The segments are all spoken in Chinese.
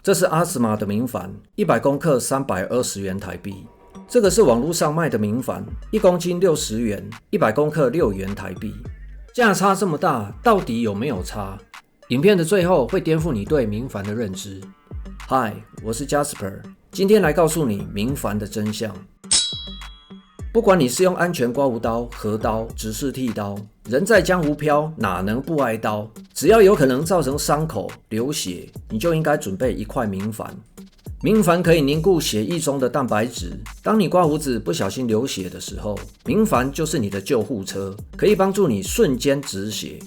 这是阿斯玛的明矾，100公克320元台币。这个是网络上卖的明矾，1公斤60元，100公克6元台币。价差这么大，到底有没有差？影片的最后会颠覆你对明矾的认知。嗨，我是 Jasper， 今天来告诉你明矾的真相。不管你是用安全刮胡刀、合刀、直式剃刀，人在江湖飘，哪能不挨刀？只要有可能造成伤口、流血，你就应该准备一块明矾。明矾可以凝固血液中的蛋白质，当你刮胡子不小心流血的时候，明矾就是你的救护车，可以帮助你瞬间止血。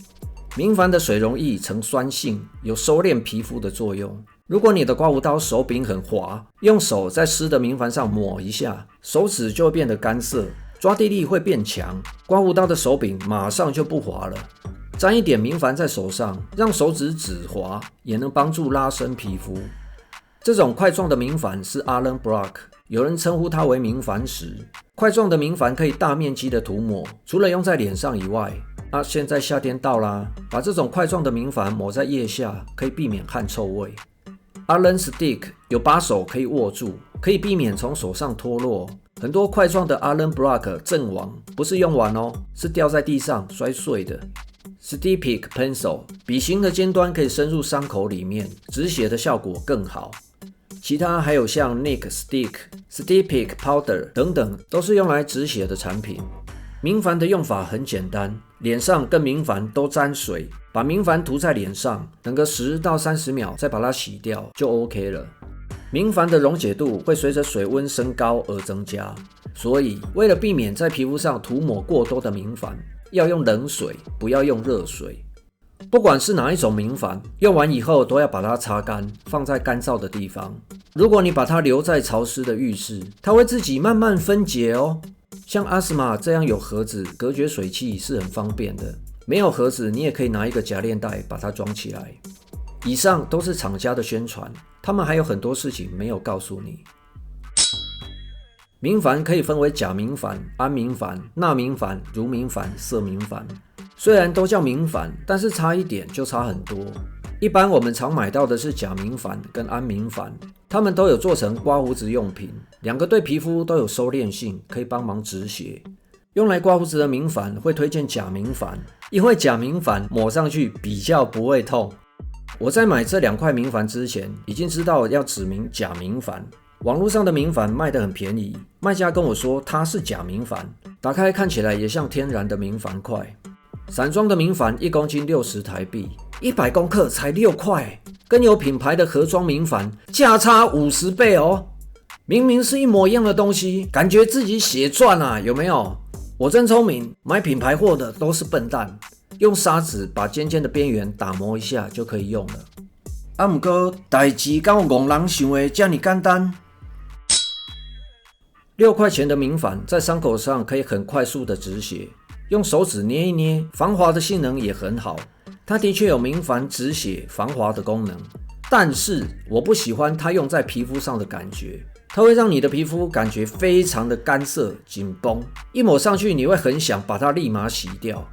明矾的水溶液呈酸性，有收敛皮肤的作用。如果你的刮胡刀手柄很滑，用手在湿的明矾上抹一下，手指就会变得干涩，抓地力会变强，刮胡刀的手柄马上就不滑了。沾一点明矾在手上，让手指止滑，也能帮助拉伸皮肤。这种块状的明矾是 Allen Block， 有人称呼它为明矾石。块状的明矾可以大面积的涂抹，除了用在脸上以外，现在夏天到啦，把这种块状的明矾抹在腋下，可以避免汗臭味。Allen Stick 有把手可以握住，可以避免从手上脱落。很多块状的 Allen Block 阵亡，不是用完哦，是掉在地上摔碎的。Stick Pencil 笔型的尖端可以深入伤口里面，止血的效果更好。其他还有像 Nick Stick、Stick Powder 等等，都是用来止血的产品。明矾的用法很简单，脸上跟明矾都沾水，把明矾涂在脸上，等个10到30秒再把它洗掉就 OK 了。明矾的溶解度会随着水温升高而增加，所以为了避免在皮肤上涂抹过多的明矾，要用冷水，不要用热水。不管是哪一种明矾，用完以后都要把它擦干，放在干燥的地方。如果你把它留在潮湿的浴室，它会自己慢慢分解哦。像阿斯玛这样有盒子隔绝水汽是很方便的，没有盒子你也可以拿一个夹链袋把它装起来。以上都是厂家的宣传，他们还有很多事情没有告诉你。明矾可以分为假明矾、安明矾、钠明矾、乳明矾、色明矾。虽然都叫明矾，但是差一点就差很多。一般我们常买到的是假明矾跟安明矾，它们都有做成刮胡子用品，两个对皮肤都有收敛性，可以帮忙止血。用来刮胡子的明矾会推荐假明矾，因为假明矾抹上去比较不会痛。我在买这2块明矾之前，已经知道要指明假明矾。网络上的明矾卖得很便宜，卖家跟我说它是假明矾，打开看起来也像天然的明矾块。散装的明矾1公斤60台币，100公克才6块，跟有品牌的盒装明矾价差50倍哦。明明是一模一样的东西，感觉自己血赚啊，有没有？我真聪明，买品牌货的都是笨蛋。用砂纸把尖尖的边缘打磨一下就可以用了。不过代志敢有戆人想的这么简单？6块钱的明矾在伤口上可以很快速的止血，用手指捏一捏，防滑的性能也很好。它的确有明矾止血防滑的功能，但是我不喜欢它用在皮肤上的感觉，它会让你的皮肤感觉非常的干涩紧绷，一抹上去你会很想把它立马洗掉。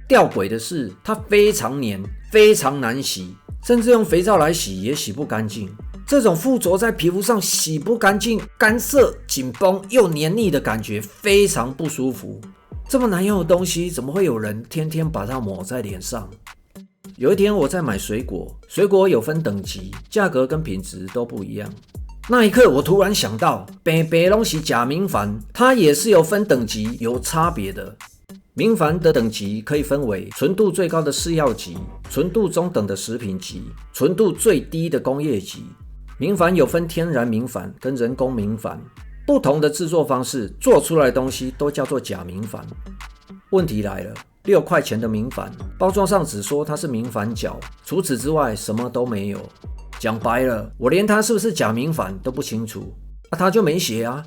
吊诡的是它非常黏，非常难洗，甚至用肥皂来洗也洗不干净。这种附着在皮肤上洗不干净、干涩、紧绷又黏腻的感觉非常不舒服。这么难用的东西，怎么会有人天天把它抹在脸上？有一天我在买水果，水果有分等级，价格跟品质都不一样。那一刻我突然想到，白白都是假明矾，它也是有分等级、有差别的。明矾的等级可以分为纯度最高的试药级、纯度中等的食品级、纯度最低的工业级。明矾有分天然明矾跟人工明矾，不同的制作方式做出来的东西都叫做假明矾。问题来了，6块钱的明矾，包装上只说它是明矾角，除此之外什么都没有。讲白了，我连它是不是假明矾都不清楚，它就没写啊，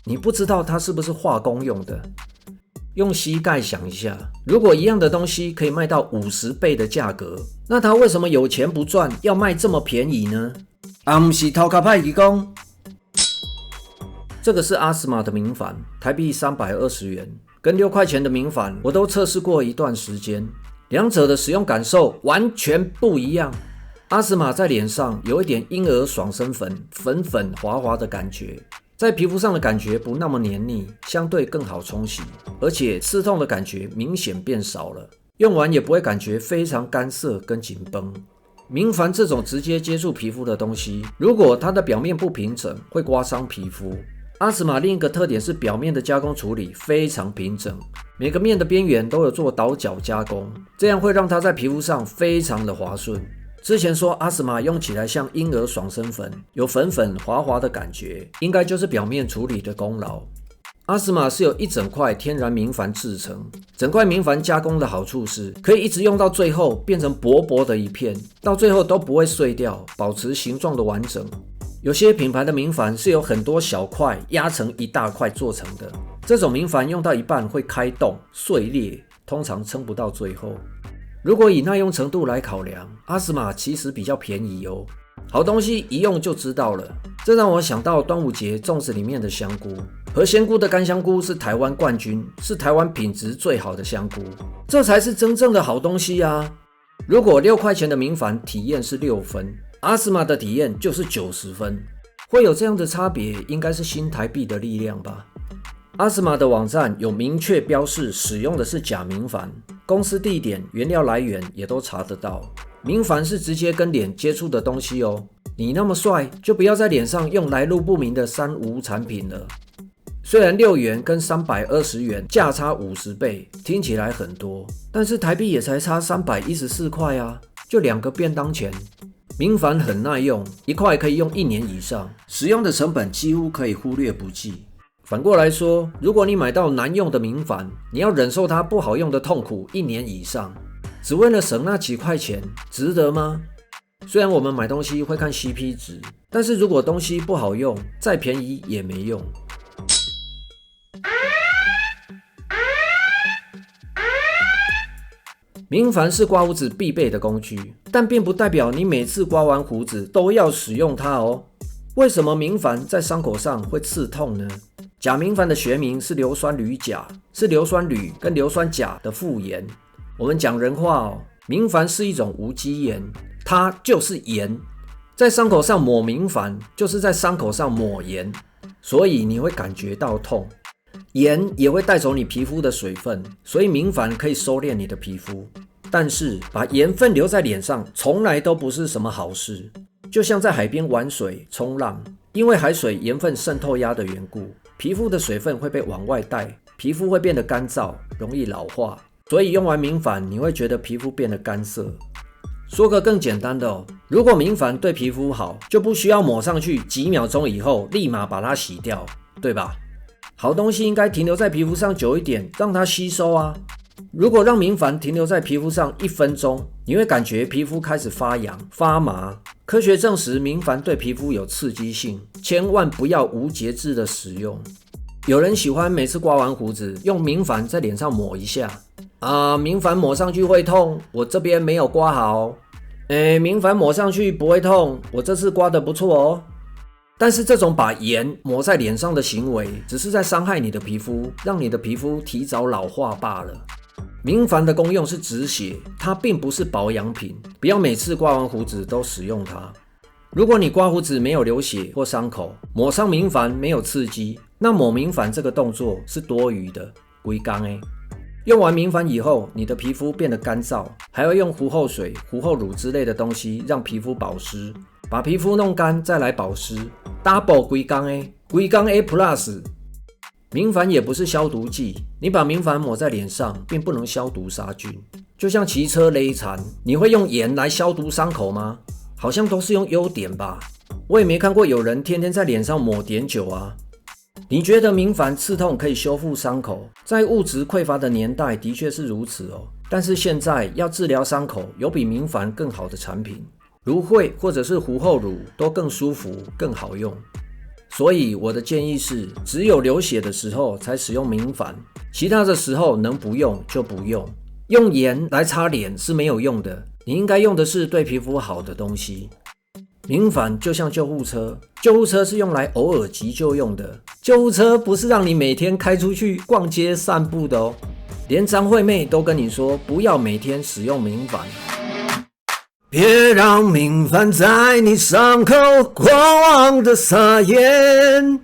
你不知道它是不是化工用的。用膝盖想一下，如果一样的东西可以卖到50倍的价格，那他为什么有钱不赚，要卖这么便宜呢？不是偷卡派技工。这个是阿斯玛的明矾，台币320元，跟6块钱的明矾我都测试过一段时间，两者的使用感受完全不一样。阿斯玛在脸上有一点婴儿爽身粉，粉粉滑滑的感觉，在皮肤上的感觉不那么黏腻，相对更好冲洗，而且刺痛的感觉明显变少了，用完也不会感觉非常干涩跟紧绷。明矾这种直接接触皮肤的东西，如果它的表面不平整，会刮伤皮肤。阿斯玛另一个特点是表面的加工处理非常平整，每个面的边缘都有做倒角加工，这样会让它在皮肤上非常的滑顺。之前说阿斯玛用起来像婴儿爽身粉，有粉粉滑滑的感觉，应该就是表面处理的功劳。阿斯玛是由一整块天然明矾制成，整块明矾加工的好处是可以一直用到最后，变成薄薄的一片，到最后都不会碎掉，保持形状的完整。有些品牌的明矾是由很多小块压成一大块做成的，这种明矾用到一半会开洞碎裂，通常撑不到最后。如果以耐用程度来考量，阿斯玛其实比较便宜哦。好东西一用就知道了，这让我想到端午节粽子里面的香菇。和仙菇的干香菇是台湾冠军，是台湾品质最好的香菇，这才是真正的好东西啊！如果6块钱的明矾体验是6分，阿斯玛的体验就是90分，会有这样的差别，应该是新台币的力量吧。阿斯玛的网站有明确标示使用的是假明矾，公司地点、原料来源也都查得到。明矾是直接跟脸接触的东西哦，你那么帅，就不要在脸上用来路不明的三无产品了。虽然6元跟320元价差50倍，听起来很多，但是台币也才差314块啊，就2个便当钱。明矾很耐用，一块可以用1年以上，使用的成本几乎可以忽略不计。反过来说，如果你买到难用的明矾，你要忍受它不好用的痛苦1年以上，只为了省那几块钱，值得吗？虽然我们买东西会看 CP 值，但是如果东西不好用，再便宜也没用。明矾是刮胡子必备的工具，但并不代表你每次刮完胡子都要使用它哦。为什么明矾在伤口上会刺痛呢？假明矾的学名是硫酸铝钾，是硫酸铝跟硫酸钾的复盐。我们讲人话哦，明矾是一种无机盐，它就是盐。在伤口上抹明矾，就是在伤口上抹盐，所以你会感觉到痛。盐也会带走你皮肤的水分，所以明矾可以收敛你的皮肤。但是把盐分留在脸上，从来都不是什么好事。就像在海边玩水、冲浪，因为海水盐分渗透压的缘故，皮肤的水分会被往外带，皮肤会变得干燥，容易老化。所以用完明矾，你会觉得皮肤变得干涩。说个更简单的哦，如果明矾对皮肤好，就不需要抹上去，几秒钟以后立马把它洗掉，对吧？好东西应该停留在皮肤上久一点，让它吸收啊。如果让明矾停留在皮肤上1分钟，你会感觉皮肤开始发痒、发麻。科学证实明矾对皮肤有刺激性，千万不要无节制的使用。有人喜欢每次刮完胡子用明矾在脸上抹一下明矾抹上去会痛，我这边没有刮好。明矾抹上去不会痛，我这次刮得不错哦。但是这种把盐抹在脸上的行为，只是在伤害你的皮肤，让你的皮肤提早老化罢了。明矾的功用是止血，它并不是保养品，不要每次刮完胡子都使用它。如果你刮胡子没有流血或伤口，抹上明矾没有刺激，那抹明矾这个动作是多余的，规工。用完明矾以后，你的皮肤变得干燥，还要用糊后水、糊后乳之类的东西让皮肤保湿，把皮肤弄干再来保湿 ，double 规工 A plus。明矾也不是消毒剂，你把明矾抹在脸上，并不能消毒杀菌。就像骑车勒残，你会用盐来消毒伤口吗？好像都是用优碘吧。我也没看过有人天天在脸上抹碘酒啊。你觉得明矾刺痛可以修复伤口，在物质匮乏的年代的确是如此哦。但是现在要治疗伤口，有比明矾更好的产品，芦荟或者是糊后乳都更舒服、更好用。所以我的建议是，只有流血的时候才使用明矾，其他的时候能不用就不用。用盐来擦脸是没有用的，你应该用的是对皮肤好的东西。明矾就像救护车，救护车是用来偶尔急救用的，救护车不是让你每天开出去逛街散步的哦。连张惠妹都跟你说不要每天使用明矾。别让明矾在你伤口狂妄的撒盐。